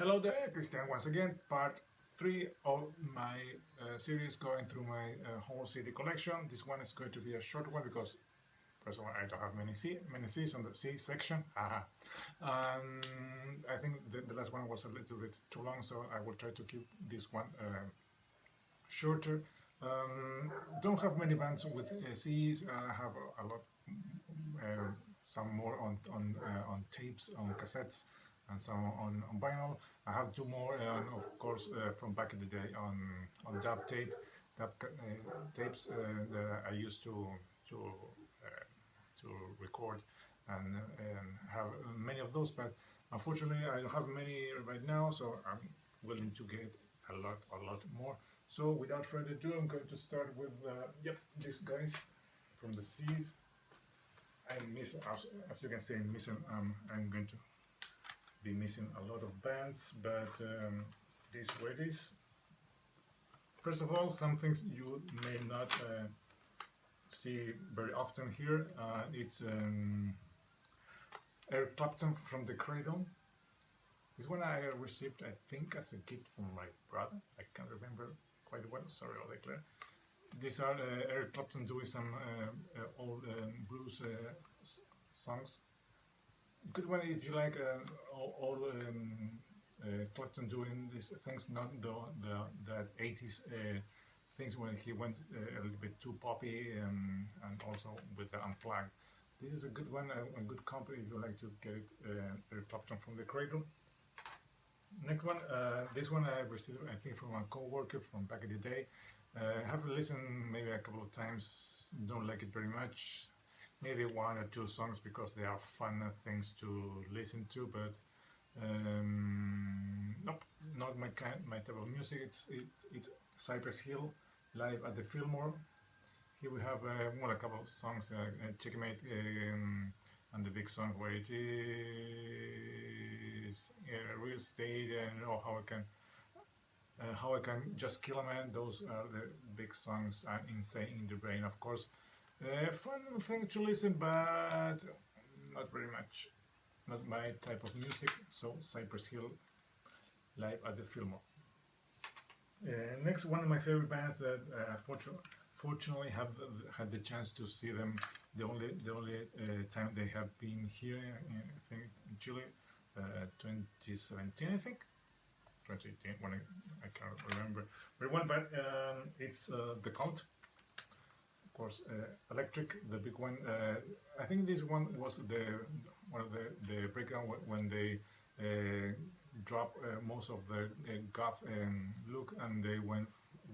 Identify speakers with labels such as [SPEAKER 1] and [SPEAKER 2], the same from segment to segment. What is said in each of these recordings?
[SPEAKER 1] Hello there, Christian, once again, part 3 of my series going through my whole CD collection. This one is going to be a short one because, first of all, I don't have many C's on the C section. I think the last one was a little bit too long, so I will try to keep this one shorter. Don't have many bands with C's. I have a lot, some more on tapes, on cassettes, and some on vinyl. I have two more, and of course, from back in the day on dub tapes that I used to uh, to record and have many of those. But unfortunately, I don't have many right now, so I'm willing to get a lot more. So without further ado, I'm going to start with these guys from the C's. I'm missing, as you can see, I'm going to be missing a lot of bands, but this way it is. First of all, some things you may not see very often here. It's Eric Clapton from the Cradle. This one I received, I think, as a gift from my brother. I can't remember quite well. Sorry, all clear. These are Eric Clapton doing some old blues songs. Good one if you like all Clapton doing these things, not that 80s things when he went a little bit too poppy and also with the unplugged. This is a good one, a good company if you like to get it, Eric Clapton from the Cradle. Next one, this one I received, I think, from a co-worker from back in the day. I have listened maybe a couple of times, don't like it very much. Maybe one or two songs because they are fun things to listen to, but nope, not my type of music. It's Cypress Hill live at the Fillmore. Here we have a couple of songs, Checkmate, and the big song where it is real estate and how I can just kill a man. Those are the big songs and Insane in the Brain, of course. Fun thing to listen, but not very much. Not my type of music. So Cypress Hill live at the Fillmore. Next, one of my favorite bands that fortunately have had the chance to see them. The only time they have been here, I think, in Chile, 2017, I think. 2018, when I can't remember very well, but it's the Cult. Of course, Electric, the big one. I think this one was one of the breakdown when they dropped most of the goth look, and they went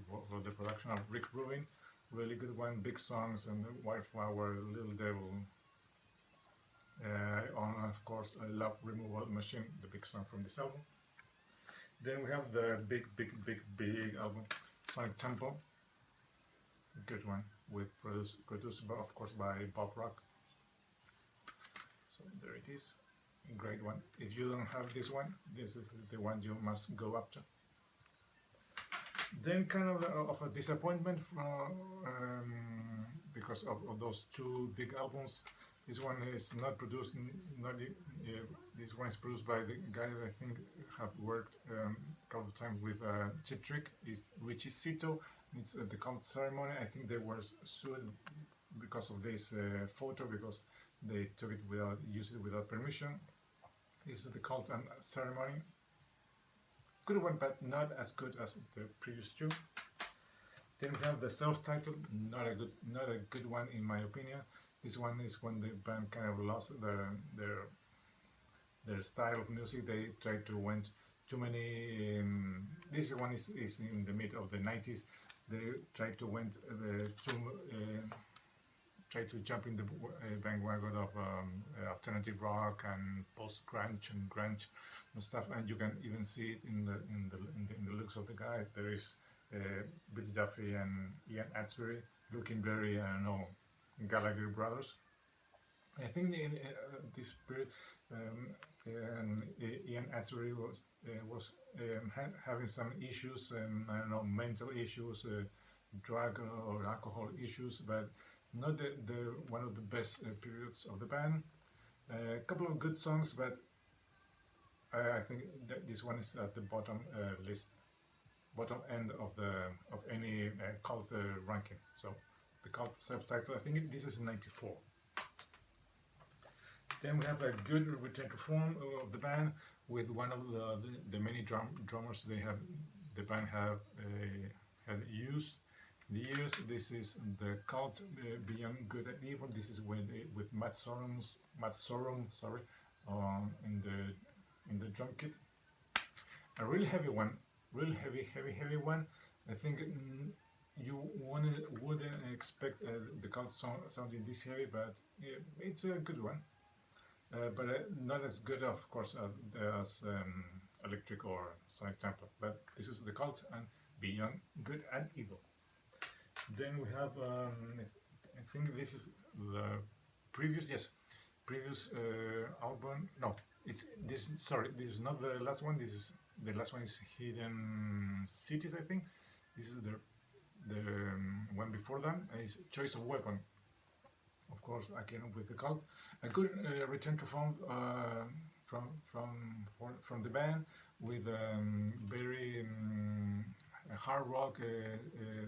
[SPEAKER 1] for the production of Rick Rubin. Really good one, big songs, and Wildflower, Little Devil. Of course, I love Removal Machine, the big song from this album. Then we have the big album, Sonic Temple. Good one, produced of course by Bob Rock. So there it is, great one. If you don't have this one, this is the one you must go after. Then kind of a disappointment because of those two big albums. This one is not produced. This one is produced by the guy that I think have worked a couple of times with Chip Trick. Is Richie Sito. It's the Cult Ceremony. I think they were sued because of this photo because they took it used it without permission. This is the Cult and Ceremony. Good one, but not as good as the previous two. Then we have the self-titled. Not a good one in my opinion. This one is when the band kind of lost their style of music. They tried to went too many. This one is in the mid of the 90s. They tried to jump in the bandwagon of alternative rock and post grunge and stuff. And you can even see it in the looks of the guy. There is Billy Duffy and Ian Atsbury looking very Gallagher brothers. I think in this period, Ian Atsbury was having some issues, I don't know, mental issues, drug or alcohol issues, but not the one of the best periods of the band. A couple of good songs, but I think that this one is at the bottom bottom end of any cult ranking. So the cult self-titled, I think this is 94. Then we have a good return to form of the band with one of the many drummers the band had used in the years. This is the cult Beyond Good and Evil. This is with Matt Sorum, sorry, in the drum kit. A really heavy one, really heavy one. I think you wouldn't expect the cult sounding this heavy, but it's a good one. But not as good, of course, as Electric or Sonic Temple. But this is the cult and Beyond Good and Evil. Then we have, I think this is the previous album. No, it's this. Sorry, this is not the last one. The last one is Hidden Cities, I think. This is the one before that. It's Choice of Weapon. Of course, again with the cult, a good return to form from the band with very hard rock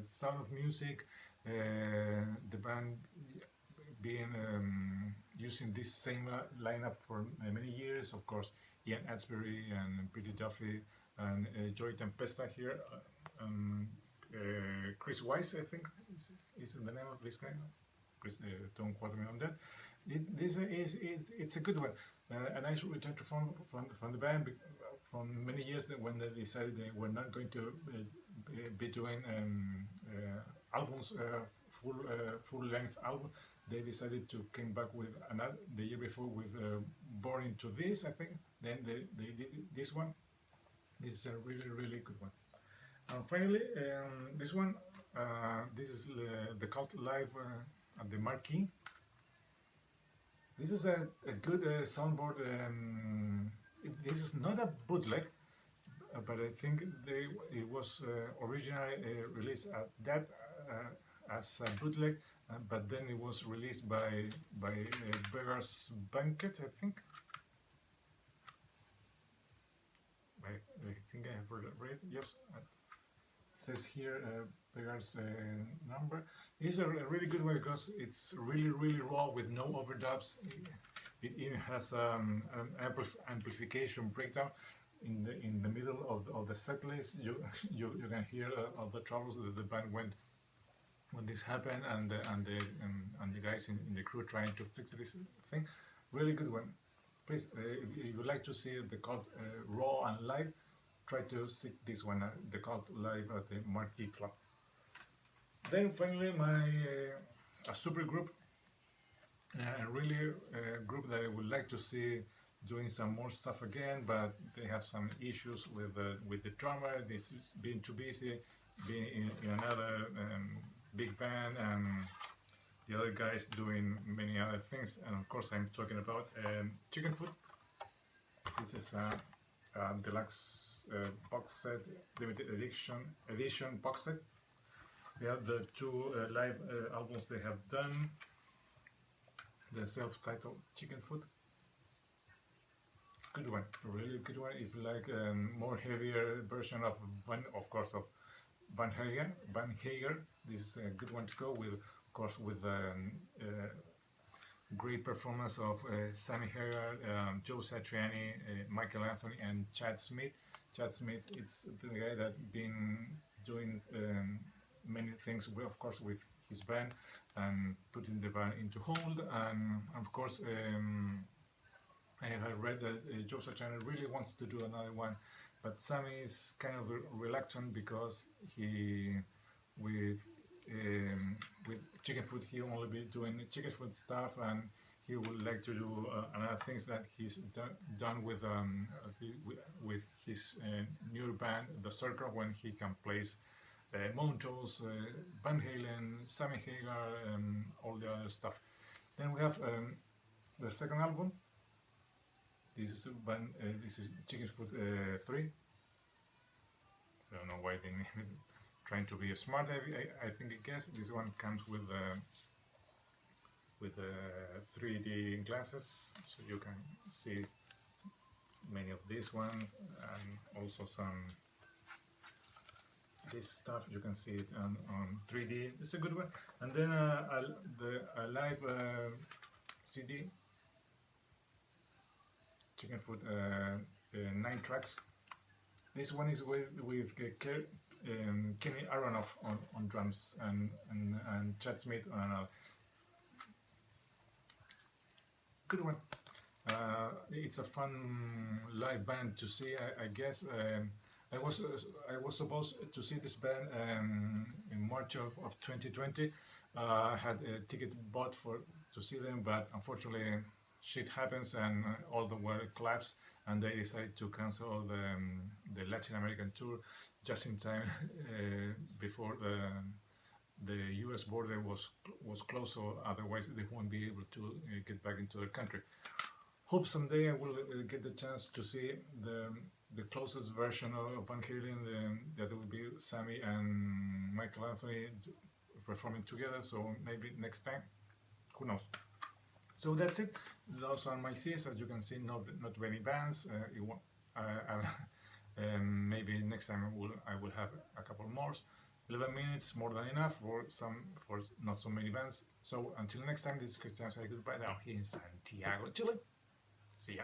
[SPEAKER 1] sound of music. The band being using this same lineup for many years. Of course, Ian Atsbury and Peter Duffy and Joey Tempesta here. Chris Weiss, I think, is the name of this guy. Please don't quote me on that. It's a good one. A nice return to form from the band from many years when they decided they were not going to be doing albums, full length album. They decided to come back with another the year before with Born Into This, I think. Then they did this one. This is a really good one. And finally, this one. This is the Cult live at the Marquee. This is a good soundboard. This is not a bootleg, but I think it was originally released at that as a bootleg, but then it was released by Beggar's Banquet, I think. I think I have read. Yes. It says here Beggar's number. It's a really good one because it's really raw with no overdubs. It even has an amplification breakdown in the middle of the set list. You can hear all the troubles that the band went when this happened, and the guys in the crew trying to fix this thing. Really good one. Please, if you would like to see the Cult raw and live, try to seek this one, the Cult live at the Marquee Club. Then finally, a super group, a really group that I would like to see doing some more stuff again, but they have some issues with the drummer. This is being too busy, being in another big band, and the other guys doing many other things. And of course, I'm talking about Chicken Foot. This is a deluxe box set, limited edition box set. We have the two live albums they have done. The self-titled Chicken Foot. Good one, really good one. If you like a more heavier version of Van Hager, this is a good one to go with. Of course, with great performance of Sammy Hagar, Joe Satriani, Michael Anthony, and Chad Smith. Chad Smith, it's the guy that been doing many things, of course, with his band and putting the band into hold. And of course, I have read that Joe Satriani really wants to do another one, but Sammy is kind of reluctant because with Chicken Foot, he only be doing Chicken Foot stuff, and he would like to do another things that he's done with his new band, The Circle, when he can place Montrose, Van Halen, Sammy Hagar, and all the other stuff. Then we have the second album. This is Chicken Foot 3. I don't know why they trying to be smart. I think I guess this one comes with 3D glasses, so you can see many of these ones, and also some this stuff. You can see it on 3D. It's a good one. And then a live CD, Chicken Food, 9 tracks. This one is with Kenny Aronoff on drums and Chad Smith on a good one. It's a fun live band to see. I guess I was supposed to see this band in March of 2020. I had a ticket bought to see them, but unfortunately shit happens and all the world collapsed, and they decided to cancel the Latin American tour just in time before the US border was closed, so otherwise they won't be able to get back into the country. Hope someday I will get the chance to see the closest version of Van Halen, that will be Sammy and Michael Anthony performing together, so maybe next time, who knows. So that's it. Those are my Cs. As you can see, not many bands. Maybe next time I will have a couple more. 11 minutes, more than enough for not so many bands. So until next time, this is Christian saying goodbye now here in Santiago, Chile. See ya.